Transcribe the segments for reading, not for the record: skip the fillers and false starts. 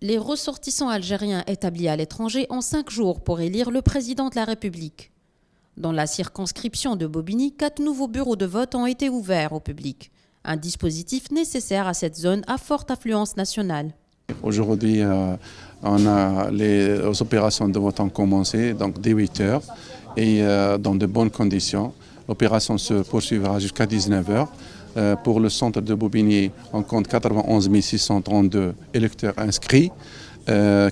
Les ressortissants algériens établis à l'étranger ont 5 jours pour élire le président de la République. Dans la circonscription de Bobigny, 4 nouveaux bureaux de vote ont été ouverts au public. Un dispositif nécessaire à cette zone à forte affluence nationale. Aujourd'hui, les opérations de vote ont commencé donc dès 8 heures et dans de bonnes conditions. L'opération se poursuivra jusqu'à 19 heures. Pour le centre de Bobigny, on compte 91 632 électeurs inscrits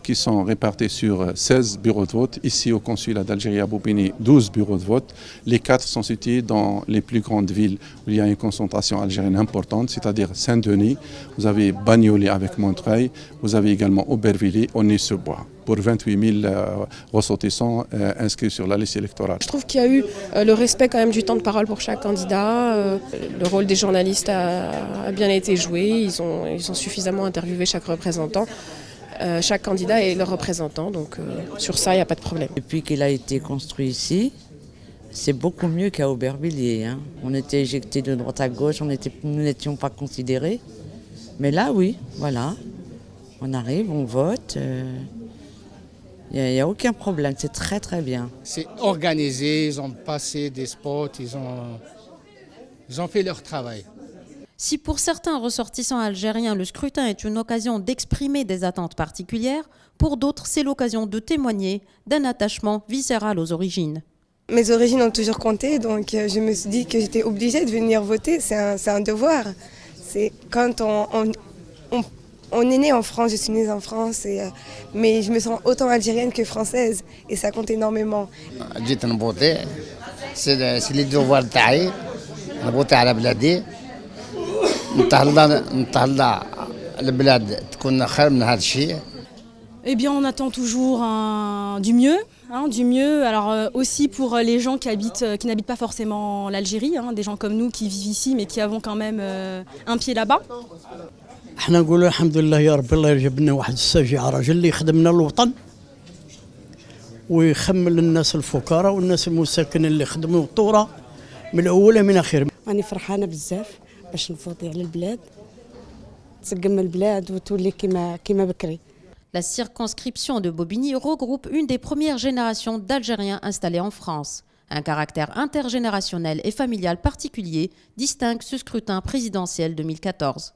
qui sont répartis sur 16 bureaux de vote. Ici, au consulat d'Algérie à Bobigny, 12 bureaux de vote. Les 4 sont situés dans les plus grandes villes où il y a une concentration algérienne importante, c'est-à-dire Saint-Denis, vous avez Bagnolet avec Montreuil, vous avez également Aubervilliers, Aulnay-sous-Bois, pour 28 000 ressortissants inscrits sur la liste électorale. Je trouve qu'il y a eu le respect quand même du temps de parole pour chaque candidat. Le rôle des journalistes a bien été joué. Ils ont suffisamment interviewé chaque représentant. Chaque candidat est leur représentant, donc sur ça, il n'y a pas de problème. Depuis qu'il a été construit ici, c'est beaucoup mieux qu'à Aubervilliers. Hein. On était éjectés de droite à gauche, nous n'étions pas considérés. Mais là, oui, voilà. On arrive, on vote. Il n'y a aucun problème, c'est très très bien. C'est organisé, ils ont passé des spots, ils ont fait leur travail. Si pour certains ressortissants algériens, le scrutin est une occasion d'exprimer des attentes particulières, pour d'autres, c'est l'occasion de témoigner d'un attachement viscéral aux origines. Mes origines ont toujours compté, donc je me suis dit que j'étais obligée de venir voter, c'est un devoir. C'est quand on est né en France, je suis née en France, mais je me sens autant algérienne que française, et ça compte énormément. جيت نبوطي سي لي دوفوار تاعي نبوطي على بلادي نتهلا البلاد تكون خير من هذا الشيء. Eh bien, on attend toujours du mieux. Du mieux. Alors aussi pour les gens qui n'habitent pas forcément l'Algérie, des gens comme nous qui vivent ici mais qui avons quand même un pied là-bas. احنا نقولوا الحمد لله يا رب الله يجيب لنا واحد الشجاع راجل اللي يخدم لنا الوطن ويخمل الناس الفقراء والناس المساكنين اللي خدموا الثوره من اولها من اخرها. راني فرحانه بزاف باش نفوتي على البلاد تسقم البلاد وتولي كيما بكري. La circonscription de Bobigny regroupe une des premières générations d'Algériens installés en France. Un caractère intergénérationnel et familial particulier distingue ce scrutin présidentiel 2014.